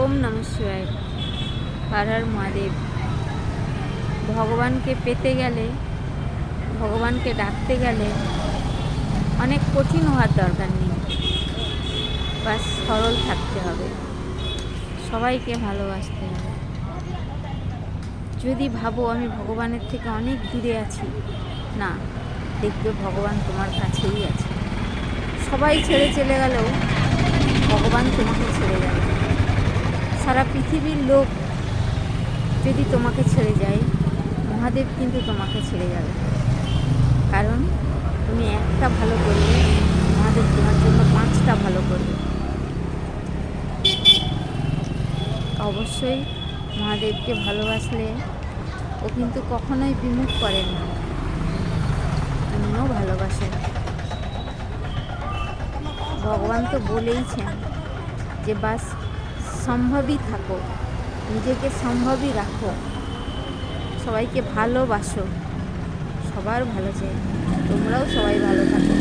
ওম নমঃ শিবায়। হর হর মহাদেব। ভগবানকে পেতে গেলে, ভগবানকে ডাকতে গেলে অনেক কঠিন হওয়ার দরকার নেই, বাস সরল থাকতে হবে, সবাইকে ভালোবাসতে হবে। যদি ভাবো আমি ভগবানের থেকে অনেক দূরে আছি, না, দেখবে ভগবান তোমার কাছেই আছে। সবাই ছেড়ে চলে গেলেও ভগবান তোমাকে ছেড়ে যাবে। সারা পৃথিবীর লোক যদি তোমাকে ছেড়ে যায়, মহাদেব কিন্তু তোমাকে ছেড়ে যাবে। কারণ তুমি একটা ভালো করলে মহাদেব তোমার জন্য 5টা ভালো করবে। অবশ্যই মহাদেবকে ভালোবাসলে ও কিন্তু কখনোই বিমুখ করেন না, তুমিও ভালোবাসো। ভগবান তো বলেইছেন যে বাস সম্ভবই থাকো, নিজেকে সম্ভবই রাখো, সবাইকে ভালোবাসো, সবার ভালো চাই, তোমরাও সবাই ভালো থাকো।